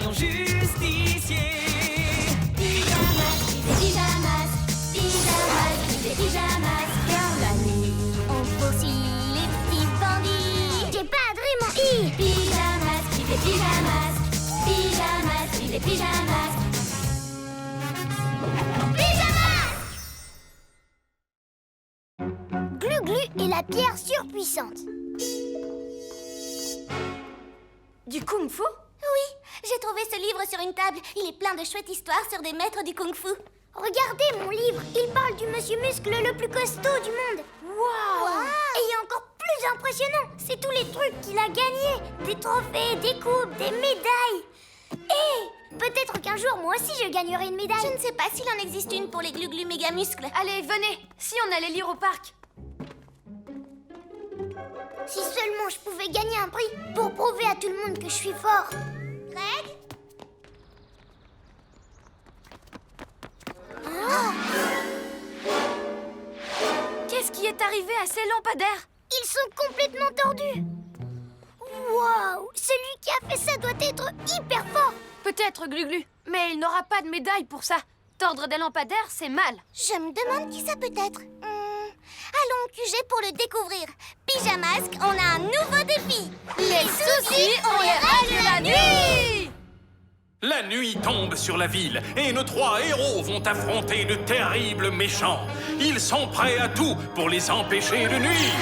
ton justicier. Pyjamas, des pyjamas. Dans la nuit, on poursuit les petits bandits. J'ai pas vraiment I. Pyjamas, des pyjamas. Pyjamas, des pyjamas. Pyjamas! Glu-Glu et la pierre surpuissante. Du kung-fu? Oui, j'ai trouvé ce livre sur une table. Il est plein de chouettes histoires sur des maîtres du kung-fu. Regardez mon livre, il parle du monsieur muscle le plus costaud du monde. Waouh! Et encore plus impressionnant, c'est tous les trucs qu'il a gagnés. Des trophées, des coupes, des médailles. Et peut-être qu'un jour, moi aussi, je gagnerai une médaille. Je ne sais pas s'il en existe une pour les glu-glu méga muscles. Allez, venez, si on allait lire au parc. Si seulement je pouvais gagner un prix pour prouver à tout le monde que je suis fort. Greg? Qu'est-ce qui est arrivé à ces lampadaires? Ils sont complètement tordus. Waouh! Celui qui a fait ça doit être hyper fort. Peut-être, Glu-Glu, mais il n'aura pas de médaille pour ça. Tordre des lampadaires, c'est mal. Je me demande qui ça peut être. Allons au QG pour le découvrir. Pyjamasque, on a un nouveau défi. Les soucis, on les règle la nuit! La nuit tombe sur la ville et nos 3 héros vont affronter de terribles méchants. Ils sont prêts à tout pour les empêcher de nuire.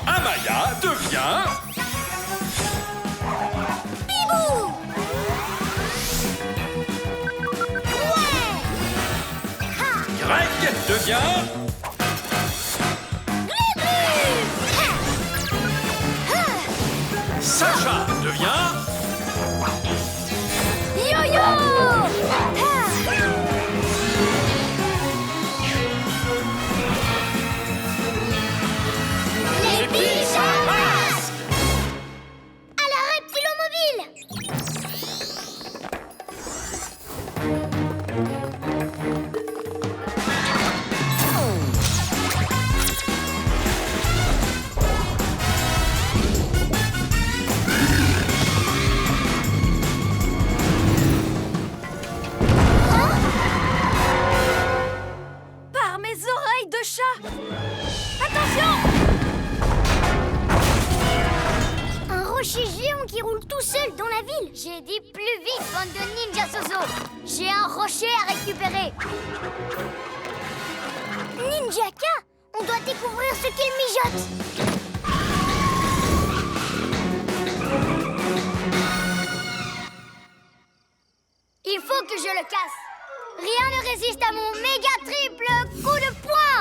Amaya devient... Bibou! Ouais! Greg devient... Sacha devient... Yo-yo! Les pyjamas! À la reptilomobile! Par mes oreilles de chat! Attention! Un rocher géant qui roule tout seul dans la ville. J'ai dit plus vite, bande de ninja Soso. J'ai un rocher à récupérer. Ninjaka, on doit découvrir ce qu'il mijote. Il faut que je le casse. Rien ne résiste à mon méga triple coup de poing.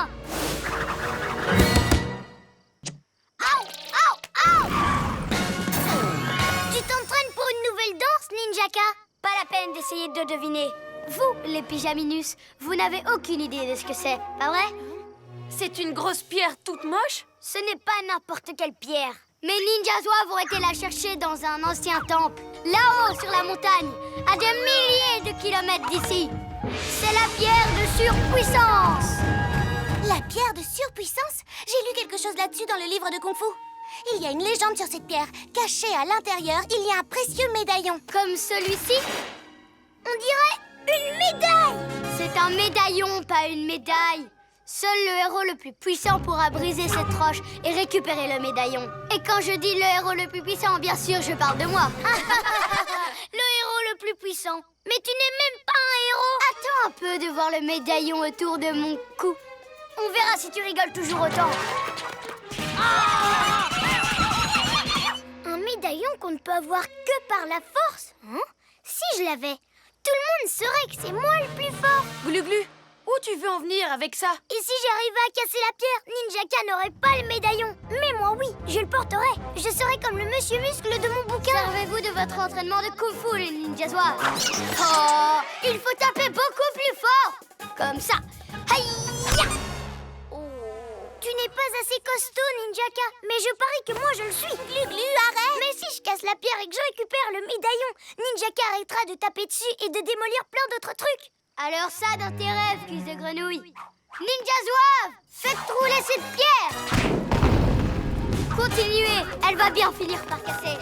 Aouh, aouh, aouh! Tu t'entraînes pour une nouvelle danse, Ninjaka? Pas la peine d'essayer de deviner. Vous, les pyjaminus, vous n'avez aucune idée de ce que c'est, pas vrai? C'est une grosse pierre toute moche? Ce n'est pas n'importe quelle pierre. Mes ninjas zouaves ont été la chercher dans un ancien temple, là-haut sur la montagne, à des milliers de kilomètres d'ici. C'est la pierre de surpuissance. La pierre de surpuissance? J'ai lu quelque chose là-dessus dans le livre de Kung Fu. Il y a une légende sur cette pierre. Cachée à l'intérieur, il y a un précieux médaillon. Comme celui-ci? On dirait une médaille. C'est un médaillon, pas une médaille. Seul le héros le plus puissant pourra briser cette roche et récupérer le médaillon. Et quand je dis le héros le plus puissant, bien sûr, je parle de moi. Le héros le plus puissant. Mais tu n'es même pas un héros. Attends un peu de voir le médaillon autour de mon cou. On verra si tu rigoles toujours autant. Un médaillon qu'on ne peut avoir que par la force, hein? Si je l'avais, tout le monde saurait que c'est moi le plus fort. Glu-Glu, où tu veux en venir avec ça? Et si j'arrivais à casser la pierre, Ninjaka n'aurait pas le médaillon. Mais moi, oui, je le porterai. Je serai comme le monsieur muscle de mon bouquin. Servez-vous de votre entraînement de Kung Fu, les ninjas zouaves. Oh, il faut taper beaucoup plus fort. Comme ça. Aïe! Tu n'es pas assez costaud, Ninjaka. Mais je parie que moi, je le suis. Glu-Glu, arrête. Mais si je casse la pierre et que je récupère le médaillon, Ninjaka arrêtera de taper dessus et de démolir plein d'autres trucs. Alors ça, dans tes rêves, cuisse de grenouille. Ninja zouave, faites rouler cette pierre. Continuez, elle va bien finir par casser.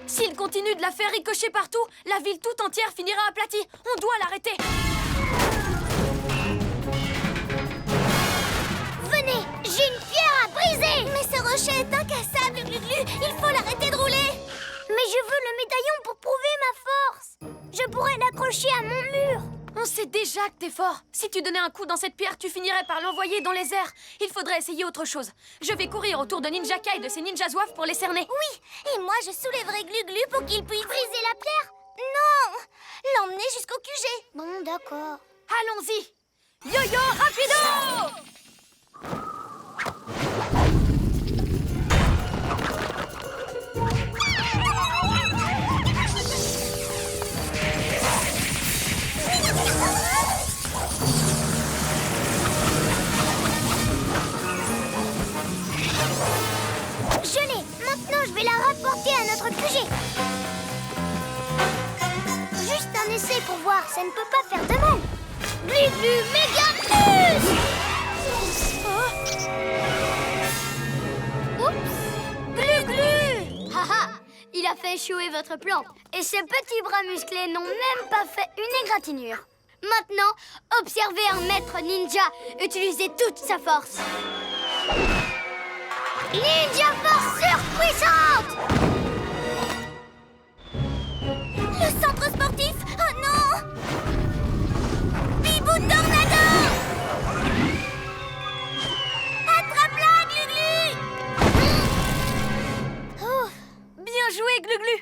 S'il continue de la faire ricocher partout, la ville tout entière finira aplatie. On doit l'arrêter. Venez, j'ai une pierre à briser. Mais ce rocher est incassable, Glu-Glu. Il faut l'arrêter de rouler. Mais je veux le médaillon pour prouver ma force. Je pourrais l'accrocher à mon mur. On sait déjà que t'es fort. Si tu donnais un coup dans cette pierre, tu finirais par l'envoyer dans les airs. Il faudrait essayer autre chose. Je vais courir autour de Ninjaka et de ses ninjas zouaves pour les cerner. Oui, et moi je soulèverai Glu-Glu pour qu'il puisse briser la pierre. Non, l'emmener jusqu'au QG. Bon, d'accord. Allons-y. Yo-yo rapido! Je l'ai. Maintenant, je vais la rapporter à notre QG. Juste un essai pour voir. Ça ne peut pas faire de mal. Glu-Glu méga plus. Oups. Glu-Glu. Haha. Il a fait échouer votre plan. Et ses petits bras musclés n'ont même pas fait une égratignure. Maintenant, observez un maître ninja utiliser toute sa force. Ninja force surpuissante! Le centre sportif! Oh non! Bibou Tornado! Attrape-la, Glu-Glu! Oh. Bien joué, Glu-Glu.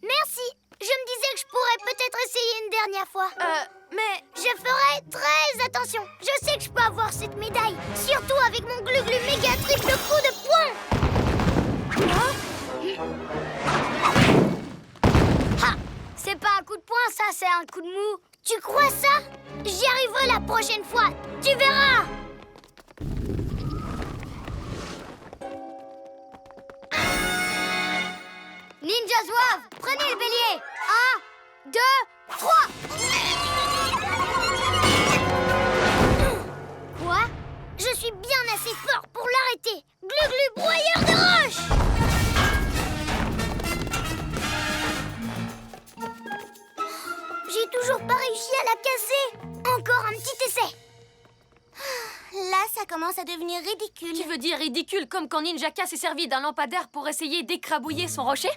Merci. Je me disais que je pourrais peut-être essayer une dernière fois. Mais... Je ferai très attention. Je sais que je peux avoir cette médaille. Surtout avec mon Glu-Glu méga triple coup de poing. Ha! C'est pas un coup de poing, ça, c'est un coup de mou. Tu crois ça? J'y arriverai la prochaine fois. Tu verras. Ninja zouave, prenez le bélier. 1, 2, 3. Quoi? Je suis bien assez fort pour l'arrêter. Glu-Glu broyeur de roche. J'ai toujours pas réussi à la casser. Encore un petit essai. Là, ça commence à devenir ridicule. Tu veux dire ridicule comme quand Ninjaka s'est servi d'un lampadaire pour essayer d'écrabouiller son rocher?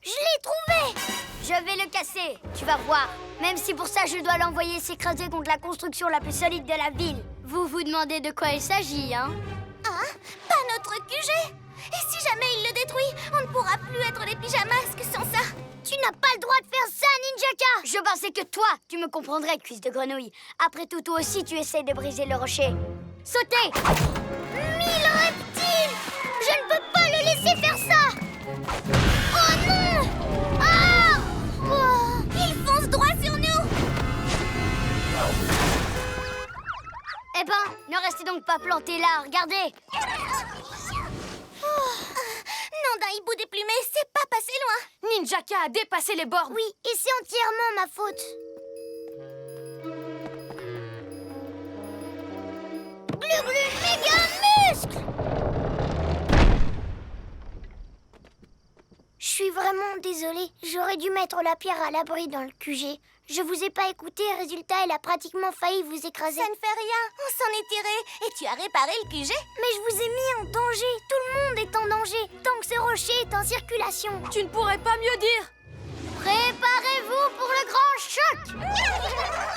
Je l'ai trouvé! Je vais le casser, tu vas voir. Même si pour ça je dois l'envoyer s'écraser contre la construction la plus solide de la ville. Vous vous demandez de quoi il s'agit, hein? Ah, pas notre QG! Et si jamais il le détruit, on ne pourra plus être les pyjamasques sans ça! Tu n'as pas le droit de faire ça, Ninjaka! Je pensais que toi, tu me comprendrais, cuisse de grenouille. Après tout, toi aussi, tu essaies de briser le rocher. Sautez! 1000 reptiles! Je ne peux pas le laisser faire ça! Oh non! Ah! Oh, il fonce droit sur nous! Eh ben, ne restez donc pas plantés là, regardez! Non, d'un hibou déplumé, c'est pas passé loin! Ninjaka a dépassé les bornes. Oui, et c'est entièrement ma faute. Glu-Glu méga muscle! Je suis vraiment désolée. J'aurais dû mettre la pierre à l'abri dans le QG. Je vous ai pas écouté, résultat, elle a pratiquement failli vous écraser. Ça ne fait rien, on s'en est tiré. Et tu as réparé le QG? Mais je vous ai mis en danger. Tout le monde est en danger, tant que ce rocher est en circulation. Tu ne pourrais pas mieux dire. Préparez-vous pour le grand choc!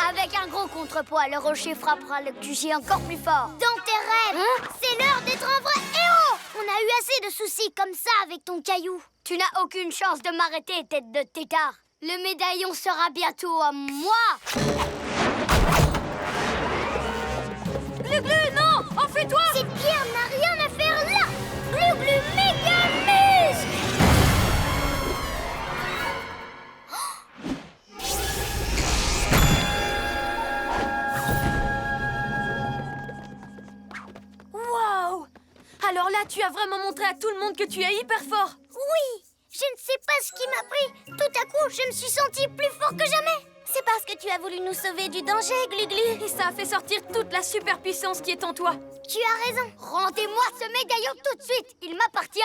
Avec un gros contrepoids, le rocher frappera le QG encore plus fort. Dans tes rêves, c'est l'heure d'être un vrai héros! On a eu assez de soucis comme ça avec ton caillou. Tu n'as aucune chance de m'arrêter, tête de tétard. Le médaillon sera bientôt à moi! Glu-Glu, non! Enfais-toi! Cette pierre n'a rien à faire là! Glu-Glu méga muscle! Waouh! Alors là, tu as vraiment montré à tout le monde que tu es hyper fort. Oui! Je ne sais pas ce qui m'a pris. Tout à coup, je me suis sentie plus fort que jamais. C'est parce que tu as voulu nous sauver du danger, Glu-Glu. Et ça a fait sortir toute la superpuissance qui est en toi. Tu as raison. Rendez-moi ce médaillon tout de suite. Il m'appartient.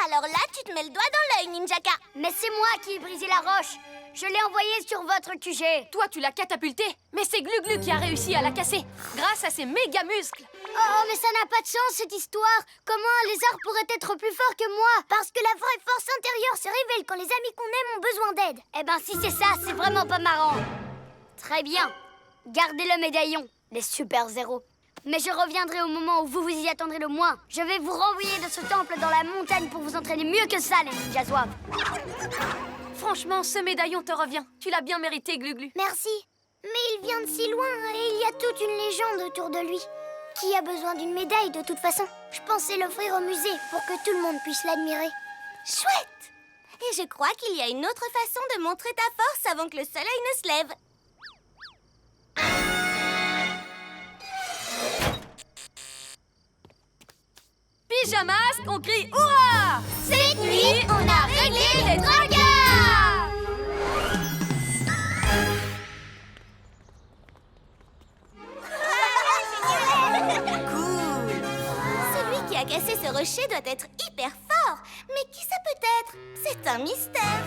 Alors là, tu te mets le doigt dans l'œil, Ninjaka. Mais c'est moi qui ai brisé la roche. Je l'ai envoyée sur votre QG. Toi, tu l'as catapultée, mais c'est Glu-Glu qui a réussi à la casser, grâce à ses méga muscles. Oh, mais ça n'a pas de sens, cette histoire. Comment un lézard pourrait être plus fort que moi? Parce que la vraie force intérieure se révèle quand les amis qu'on aime ont besoin d'aide. Eh ben, si c'est ça, c'est vraiment pas marrant. Très bien. Gardez le médaillon, les super-héros. Mais je reviendrai au moment où vous vous y attendrez le moins. Je vais vous renvoyer de ce temple dans la montagne pour vous entraîner mieux que ça, les ninjas zouaves. Franchement, ce médaillon te revient. Tu l'as bien mérité, Glu-Glu. Merci. Mais il vient de si loin et il y a toute une légende autour de lui. Qui a besoin d'une médaille de toute façon? Je pensais l'offrir au musée pour que tout le monde puisse l'admirer. Chouette! Et je crois qu'il y a une autre façon de montrer ta force avant que le soleil ne se lève. Pyjamas, on crie hurrah! Cette nuit, on a réglé les dragons! Cool! Celui qui a cassé ce rocher doit être hyper fort. Mais qui ça peut être? C'est un mystère.